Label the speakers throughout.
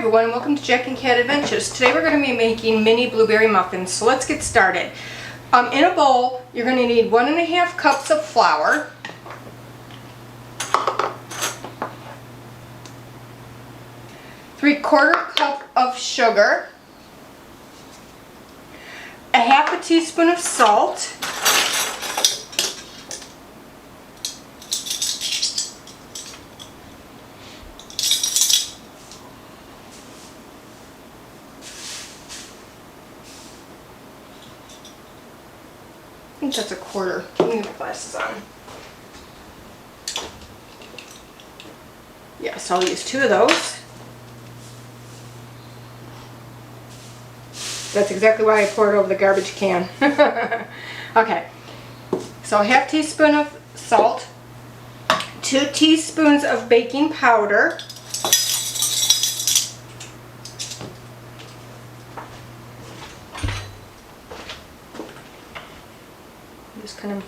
Speaker 1: everyone, and welcome to Jack and Cat Adventures. Today we're going to be making mini blueberry muffins, so let's get started. In a bowl, you're going to need 1.5 cups of flour, 3/4 cup of sugar, 1/2 teaspoon of salt, I think that's 1/4. Let me get my glasses on. Yes, I'll use 2 of those. That's exactly why I poured over the garbage can. Okay, so 1/2 teaspoon of salt, 2 teaspoons of baking powder, just kind of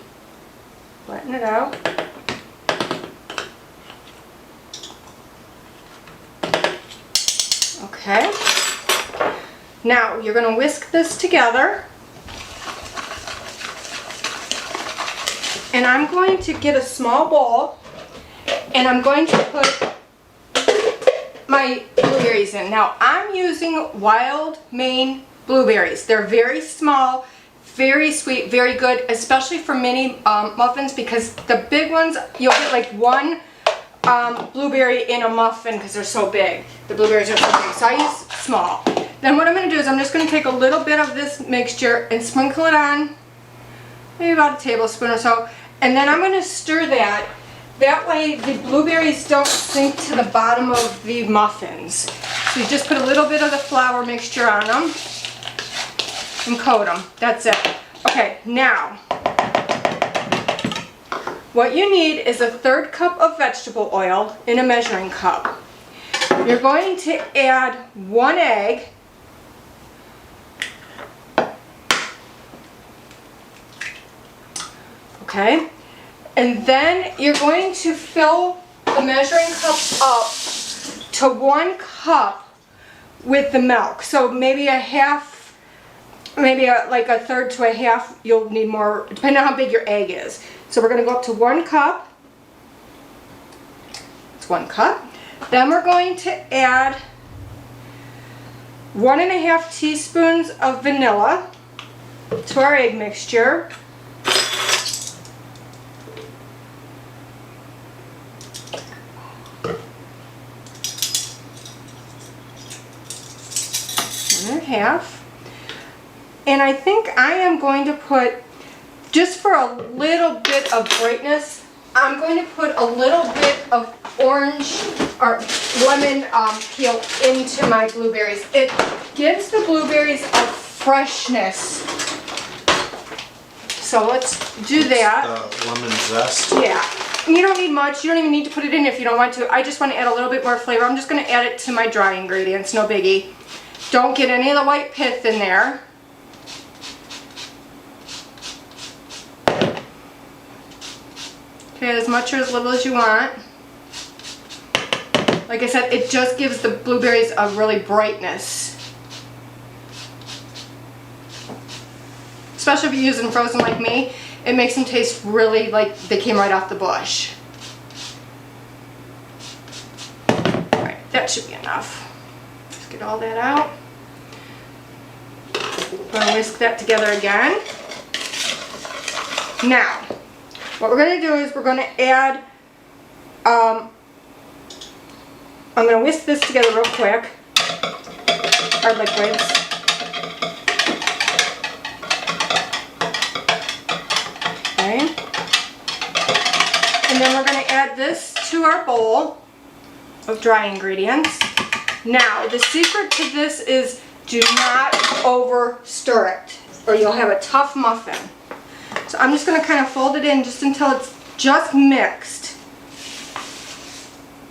Speaker 1: flatten it out. Okay. Now you're going to whisk this together. And I'm going to get a small bowl and I'm going to put my blueberries in. Now I'm using wild Maine blueberries. They're very small, very sweet, very good, especially for mini muffins, because the big ones, you'll get like 1 blueberry in a muffin because they're so big. The blueberries are so big, so I use small. Then what I'm going to do is I'm just going to take a little bit of this mixture and sprinkle it on, maybe about a tablespoon or so, and then I'm going to stir that. That way the blueberries don't sink to the bottom of the muffins. So you just put a little bit of the flour mixture on them and coat them. That's it. Okay, now what you need is a 1/3 cup of vegetable oil in a measuring cup. You're going to add 1 egg, okay, and then you're going to fill the measuring cup up to 1 cup with the milk. So maybe a half, maybe like a 1/3 to a half. You'll need more depending on how big your egg is. So we're going to go up to 1 cup. It's 1 cup. Then we're going to add 1.5 teaspoons of vanilla to our egg mixture. And I think I am going to put, just for a little bit of brightness, I'm going to put a little bit of orange or lemon peel into my blueberries. It gives the blueberries a freshness. So let's do that.
Speaker 2: Lemon zest?
Speaker 1: Yeah. You don't need much. You don't even need to put it in if you don't want to. I just want to add a little bit more flavor. I'm just going to add it to my dry ingredients. No biggie. Don't get any of the white pith in there. Okay, as much or as little as you want. Like I said, it just gives the blueberries a really brightness. Especially if you're using frozen like me, it makes them taste really like they came right off the bush. Alright, that should be enough. Let's get all that out. We're going to whisk that together again. Now, what we're going to do is we're going to add, I'm going to whisk this together real quick, our liquids. Okay. And then we're going to add this to our bowl of dry ingredients. Now, the secret to this is do not over stir it, or you'll have a tough muffin. So I'm just going to kind of fold it in just until it's just mixed.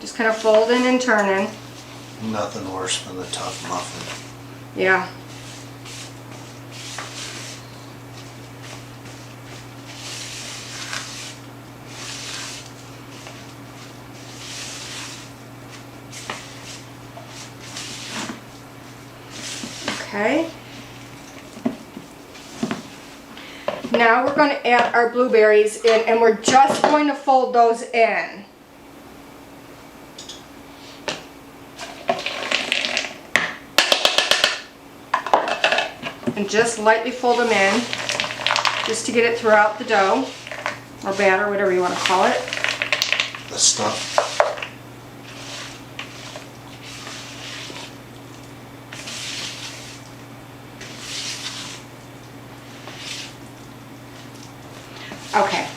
Speaker 1: Just kind of folding and turning.
Speaker 2: Nothing worse than a tough muffin.
Speaker 1: Yeah. Okay. Now we're going to add our blueberries in, and we're just going to fold those in. And just lightly fold them in, just to get it throughout the dough, or batter, whatever you want to call it.
Speaker 2: The stuff.
Speaker 1: Okay,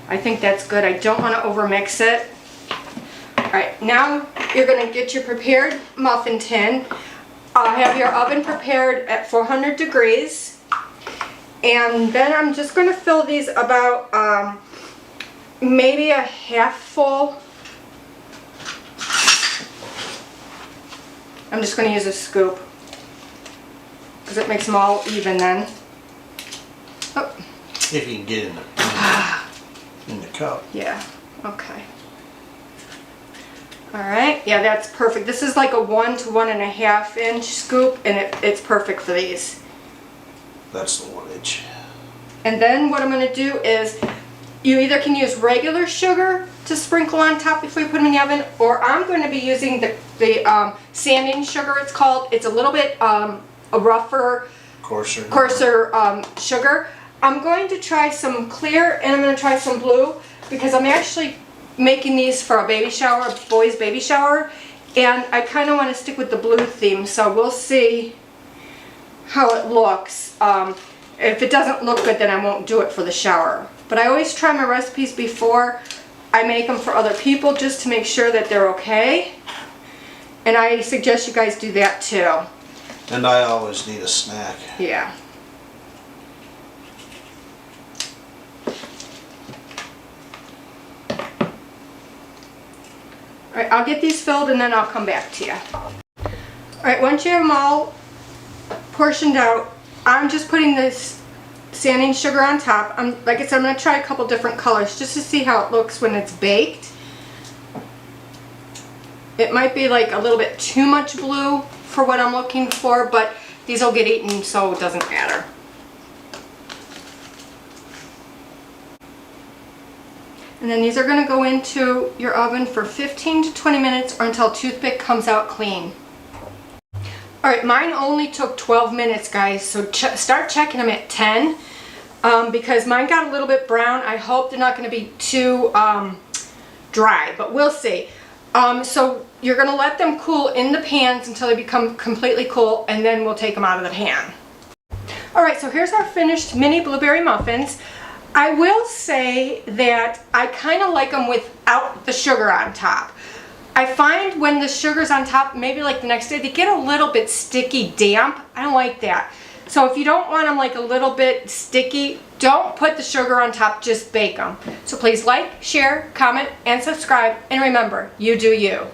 Speaker 1: I think that's good. I don't want to overmix it. Alright, now you're going to get your prepared muffin tin. Have your oven prepared at 400 degrees. And then I'm just going to fill these about maybe a half full. I'm just going to use a scoop because it makes them all even then. Oh.
Speaker 2: If you can get in the cup.
Speaker 1: Yeah, okay. Alright, yeah, that's perfect. This is like a 1 to 1.5 inch scoop, and it's perfect for these.
Speaker 2: That's the 1 inch.
Speaker 1: And then what I'm going to do is, you either can use regular sugar to sprinkle on top before you put them in the oven, or I'm going to be using the sanding sugar, it's called. It's a little bit a rougher, coarser sugar. I'm going to try some clear, and I'm going to try some blue, because I'm actually making these for a baby shower, a boy's baby shower, and I kind of want to stick with the blue theme, so we'll see how it looks. If it doesn't look good, then I won't do it for the shower. But I always try my recipes before I make them for other people, just to make sure that they're okay, and I suggest you guys do that too.
Speaker 2: And I always need a snack.
Speaker 1: Yeah. Alright, I'll get these filled and then I'll come back to you. Alright, once you have them all portioned out, I'm just putting this sanding sugar on top. Like I said, I'm going to try a couple different colors just to see how it looks when it's baked. It might be like a little bit too much blue for what I'm looking for, but these will get eaten, so it doesn't matter. And then these are going to go into your oven for 15 to 20 minutes or until toothpick comes out clean. Alright, mine only took 12 minutes, guys, so start checking them at 10 because mine got a little bit brown. I hope they're not going to be too dry, but we'll see. So you're going to let them cool in the pans until they become completely cool, and then we'll take them out of the pan. Alright, so here's our finished mini blueberry muffins. I will say that I kind of like them without the sugar on top. I find when the sugar's on top, maybe like the next day, they get a little bit sticky, damp. I don't like that. So if you don't want them like a little bit sticky, don't put the sugar on top, just bake them. So please like, share, comment, and subscribe. And remember, you do you.